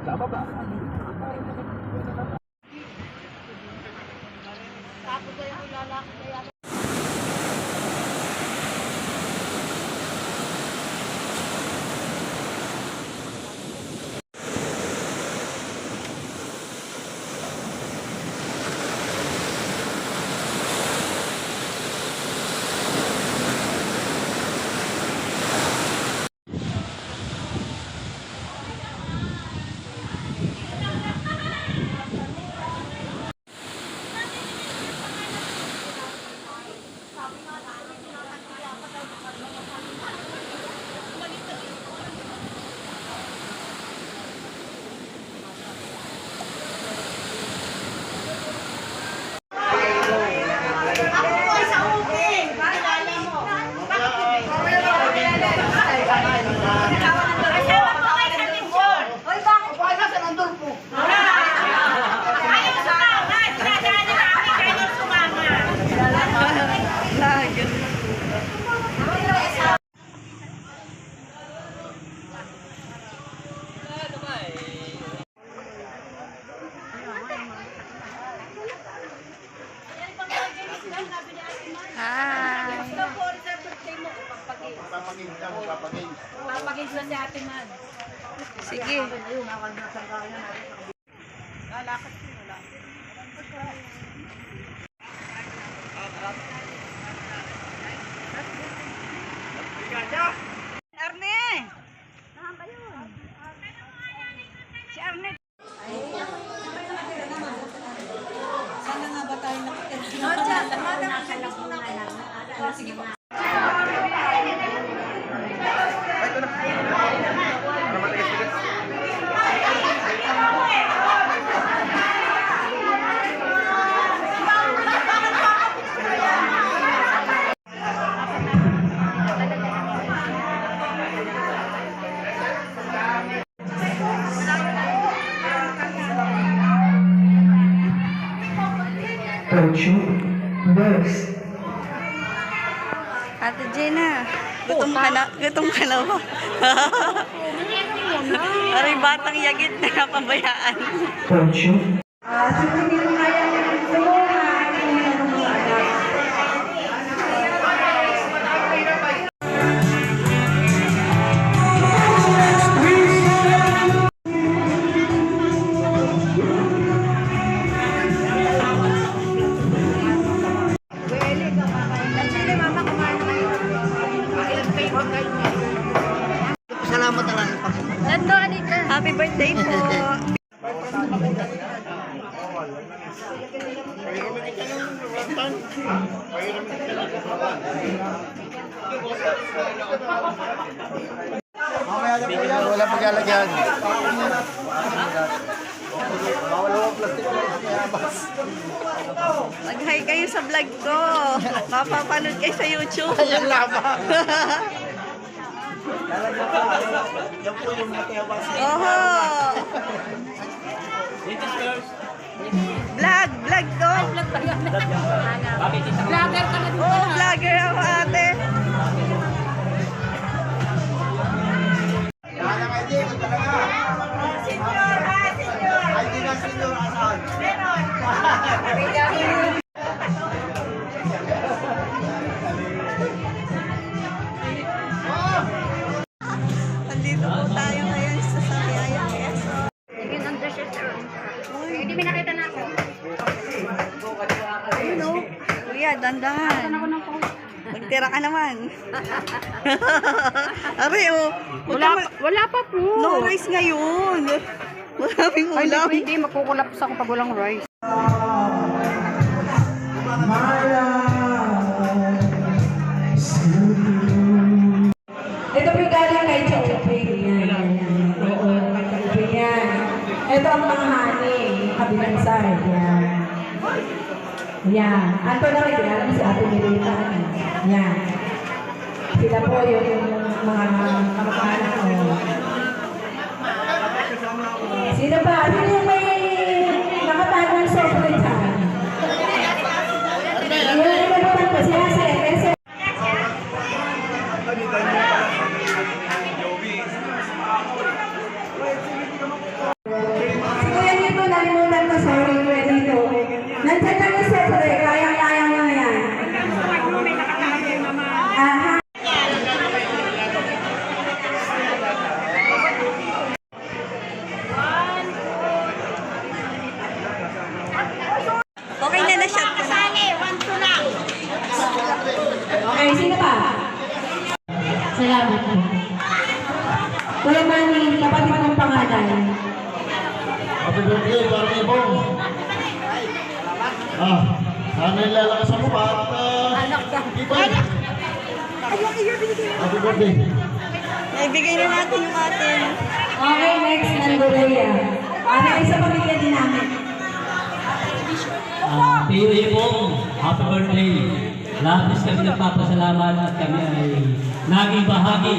Tama ba? Tapos kayo lalaki kaya. Papagin sila si Ate Man. Sige. Lalakad ko wala. Arne! Saan ba yun? Si Arne. Sana nga ba tayo nakatira? Sige po. Ate Jenna, gutom ka na ba? Aray, batang yagit na napabayaan. Salamat na lang. Nando, Anika. Happy birthday po. Mamaya na po yan. Wala paglalagyan. Bawal ako plastic na iyabas. Mag-hi kayo sa vlog ko. Mapapanood kayo sa YouTube. Ayan lamang. Yan po yung mga iyabas. Oho. Vlog ko. Vlogger ka na dito. Oh, vlogger ako, ate. Kaya nga hindi, kung talaga. Senior. Ay, hindi na senior, asan? Meron. Nandito po tayo ngayon sa Sariaya Quezon. Yun ang dishes, sir. Hindi may nakita na ako. Ayun o. Kuya, dandahan. Magtira ka naman. Aray o. Wala pa po. No rice ngayon. Maraming ulam. Hindi, makukulaps ako pag walang rice. Ito po galing kay Chope. Oo, yan. Ito ang panghani, kabilang side. Yan. Yan. Ato na rin, alam si Ate Milita. Yan. Sila po yung mga kamakanan ko. Sino ba? Sino yung may nakatagong sopa dyan? Yung ibalutan ko siya sa FS. Kuya Manny, kapatid ng pangalan. Happy birthday, parang ibong. Sana ilalakas ako pa at happy birthday. Naibigay na natin yung atin. Okay, next, Nandoleya. Ano ay sa pamilya din namin? PUA po, happy birthday. Labis kami nagpapasalamat at kami ay naging bahagi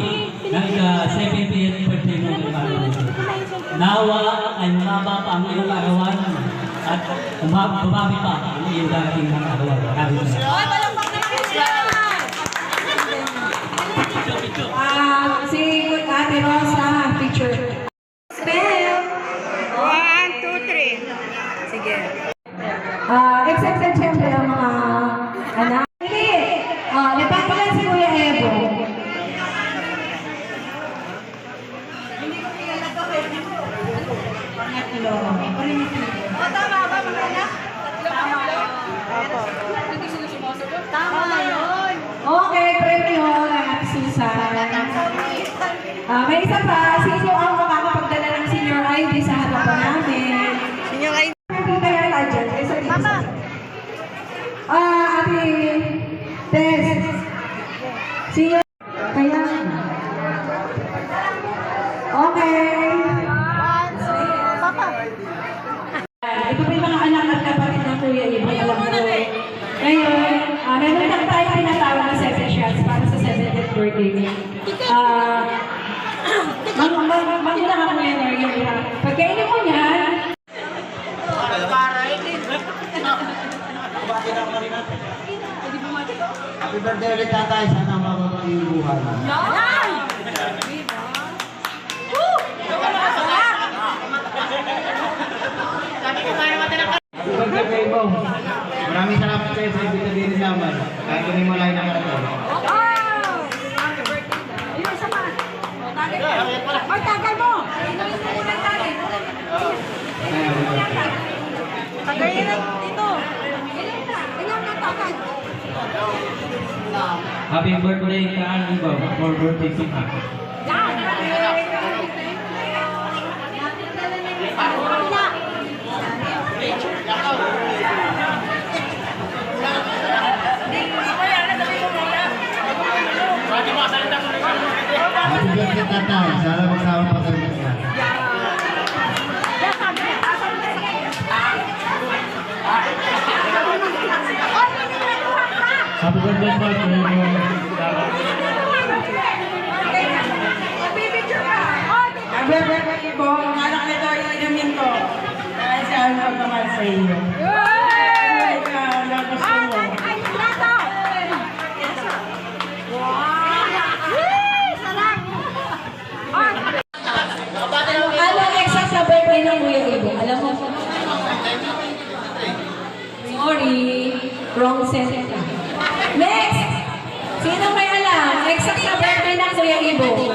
ng 70th birthday ng Immanuel. Nawa ay mababa pa ang iyong arawan at bumami pa ang iyong darating ng arawan. Maraming salamat. Si Ate Rosa, picture. Spell. 1, 2, 3. Sige. Accepted siyempre ang mga anak. Hindi. Nagpapalan si Kuya Evo. Okay, premyo ng Ate Susan. May isa pa, sino ang makakapagdala ng senior ID sa harapan namin? Senior ID. Hindi kaya dyan. Mama! Ate Tess. Senior. Kaya. Okay. Papa. Ito po yung mga anak at kapatid ng Kuya Ibo. Alam ko. Ngayon, meron lang tayo tinatawag na 7 shots para sa 70th birthday niya. Magmula ka Kuya Nergy. Pagkainin mo niyan, Happy birthday ulit tatay. Sana mababa yung buhay. Happy birthday kay Ibong. Maraming salamat kayo sa ibigay naman. Kahit kami malay na karato. magtagal mo! Tagayin na dito. Happy birthday ka, Ibo, for birthday si Ma. Happy birthday tatay. Sana magsama pa kami niya. Happy birthday po, Happy birthday po. Ang anak nito ay inamin ko. Dahil siya ang magmamahal sa iyo. Ay, gusto mo. Anong exact na birthday ng Kuya Ibo? Alam mo? Sorry. Wrong set ka. Next! Sino may alam? Exact na birthday ng Kuya Ibo? Ano?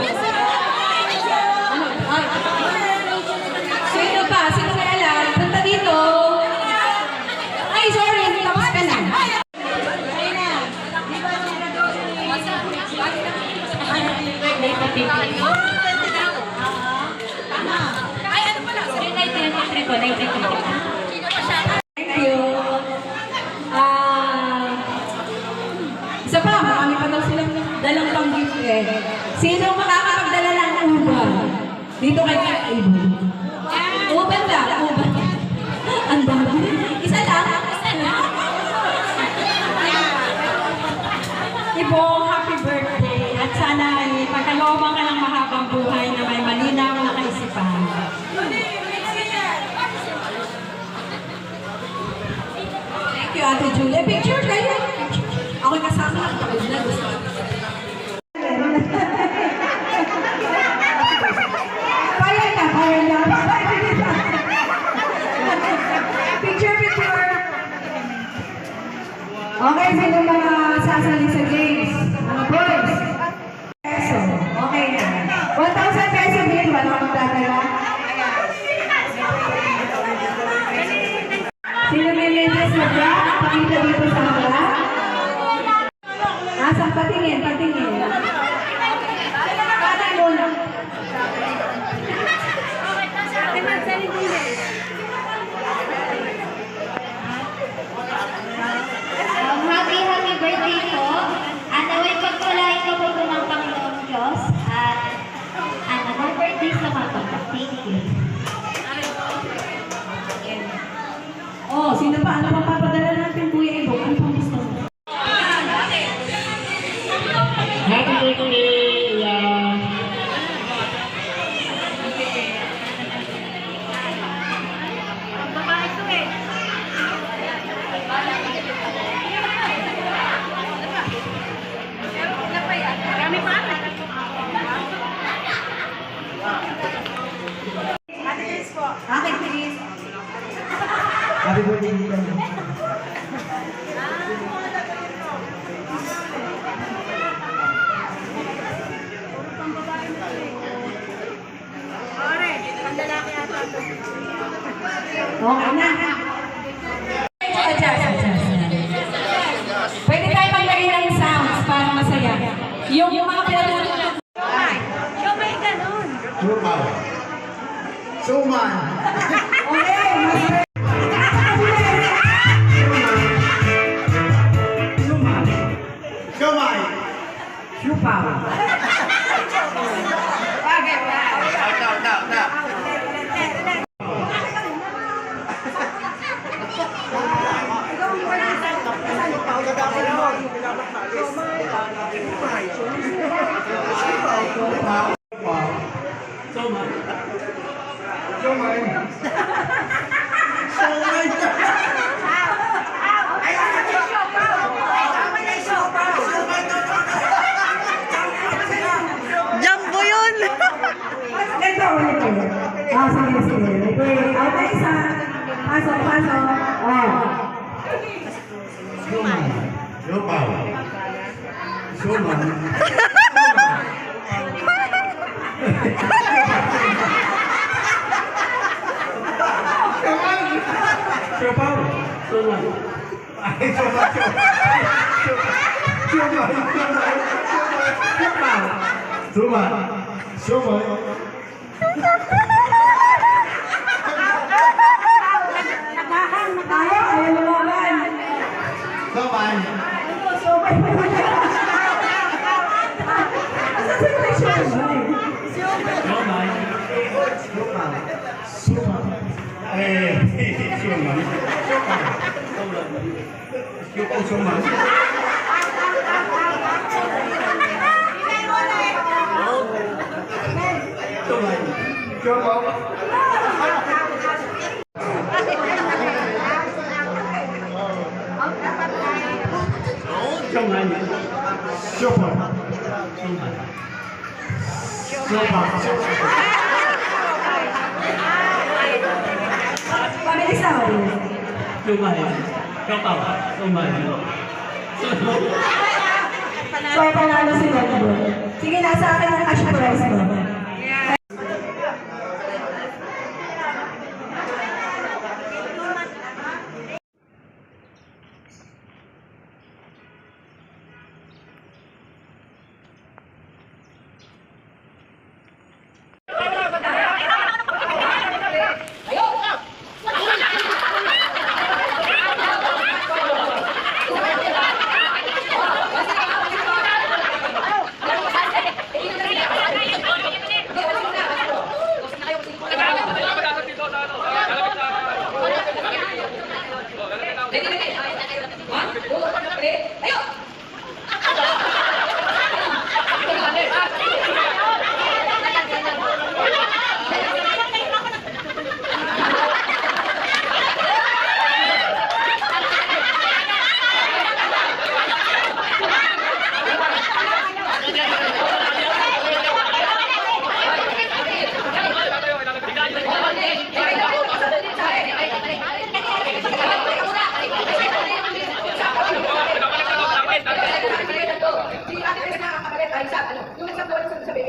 Sino pa? Sino may alam? Punta dito. Ay, sorry. Tapos ka na. Thank you. Isa pa, marami pa daw silang dalang pang gift eh. Sino makakapagdala ng uban? Dito kay Ibo. Uban lang, uban. Ang dami. Isa lang. Ibo, happy birthday at sana ay pagkalooban ka ng mahabang buhay na may malinaw na kaisipan. Thank you, Ate Julia. Picture kayo. Ako kasama lang kapag na gusto. Payag ka, payag ka. Picture, picture. Okay, sino mga sasali sa games? Mga boys? Peso. Okay na. 1,000 peso din. Wala akong tatala. Sino may latest na bra? Pakita dito sa bra. Asan? Patingin, patingin. Happy birthday dito. Okay na. Adjust. Pwede tayo maglagay ng sounds para masaya. Yung mga pinatutulog. Suman. Okay, mas Kamay. Lupaw. Jumbo yun! Ito ulit ulit. Sige. Okay, na isa. Pasok. Lupaw. Suman. Suman. Ayaw lumaban. Suman. Pabilis na ulit. Sumay. Kapaw. Sumay. So, panalo si Gondo. Sige, nasa akin ang cash prize mo. Yung nagsabuhan sa sabi,